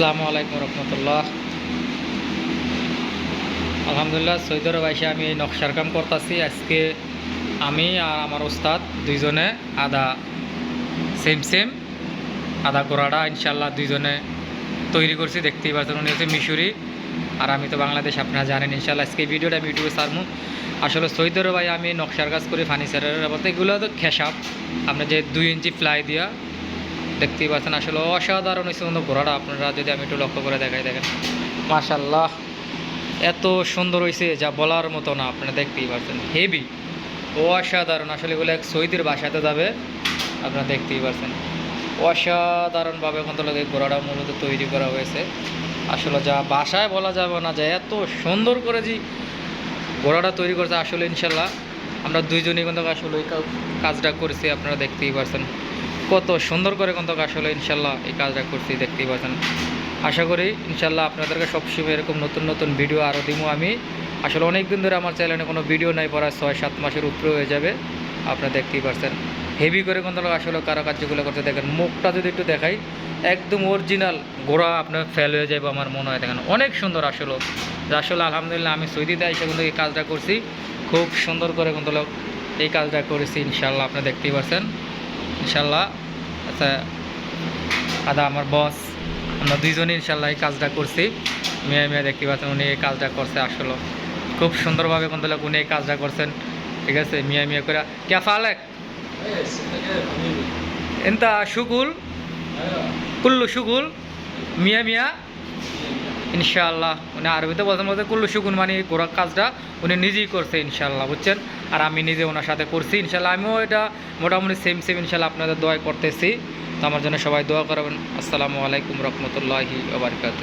আসসালামু আলাইকুম রহমতুল্লাহ। আলহামদুলিল্লাহ সৌদি আরব এসে আমি এই নকশার কাম করতেছি। আজকে আমি আর আমার ওস্তাদ দুইজনে আদা সেম আদা গোড়াটা ইনশাল্লাহ দুইজনে তৈরি করছি। দেখতেই পাচ্ছেন উনি হচ্ছে মিশরি আর আমি তো বাংলাদেশ, আপনারা জানেন। ইনশাল্লাহ আজকে ভিডিওটা আমি ইউটিউবে ছাড়বো। আসলে সৌদি আরব আমি নকশার কাজ করি ফার্নিচারের বলতে এগুলো তো খেসাব আপনার যে 2 ইঞ্চি ফ্লাই দিয়া দেখতেই পাচ্ছেন। আসলে অসাধারণ হয়েছে কিন্তু ঘোড়াটা, আপনারা যদি আমি একটু লক্ষ্য করে দেখাই, দেখেন মাশাল্লাহ এত সুন্দর হয়েছে যা বলার মতো না। আপনারা দেখতেই পাচ্ছেন হেভি অসাধারণ। আসলে এগুলো এক সৌদির বাসাতে যাবে, আপনারা দেখতেই পাচ্ছেন অসাধারণভাবে কিন্তু এই ঘোড়াটা মূলত তৈরি করা হয়েছে। আসলে যা বাসায় বলা যাবে না যে এত সুন্দর করে যে ঘোড়াটা তৈরি করছে। আসলে ইনশাল্লাহ আমরা দুইজনই কিন্তু আসলে এই কাজটা করেছি, আপনারা দেখতেই পাচ্ছেন কত সুন্দর করে কিন্তু আসলে ইনশাল্লাহ এই কাজটা করছি, দেখতেই পাচ্ছেন। আশা করি ইনশাল্লাহ আপনাদেরকে সবসময় এরকম নতুন নতুন ভিডিও আরও দিব আমি। আসলে অনেক দিন ধরে আমার চ্যানেলে কোনো ভিডিও নাই, প্রায় 6-7 মাসের উপরে হয়ে যাবে। আপনারা দেখতেই পাচ্ছেন হেভি করে কিন্তু আসলে কারুকার্যগুলো করতে। দেখেন মুখটা যদি একটু দেখাই, একদম অরিজিনাল ঘোড়া আপনার ফেল হয়ে যাবে আমার মনে হয়। দেখেন অনেক সুন্দর আসলে। আসলে আলহামদুলিল্লাহ আমি সৌদিতে এসে কিন্তু এই কাজটা করছি, খুব সুন্দর করে কিন্তু এই কাজটা করেছি ইনশাল্লাহ। আপনারা দেখতেই পাচ্ছেন ইনশাল্লাহ। আচ্ছা আদা আমার বস, আমরা দুইজনই ইনশাল্লাহ এই কাজটা করছি। মেয়ে দেখতে পাচ্ছেন উনি এই কাজটা করছে। আসলে খুব সুন্দরভাবে কিন্তু উনি এই কাজটা করছেন, ঠিক আছে। মিয়া করে কে ফালেক এনতা শুকুল কুল্লু শুকুল মিয়া ইনশাআল্লাহ। উনি আরবিতে বলছেন বলতে কুল্লু শুকুন মানে গোড়া কাজটা উনি নিজেই করছে ইনশাআল্লাহ, বুঝছেন। আর আমি নিজে ওনার সাথে করছি ইনশাআল্লাহ। আমিও এটা মোটামুটি সেম ইনশাআল্লাহ আপনাদের দোয়া করতেছি। তো আমার জন্য সবাই দোয়া করবেন। আসসালামু আলাইকুম রহমতুল্লাহি ওয়া বারাকাতুহু।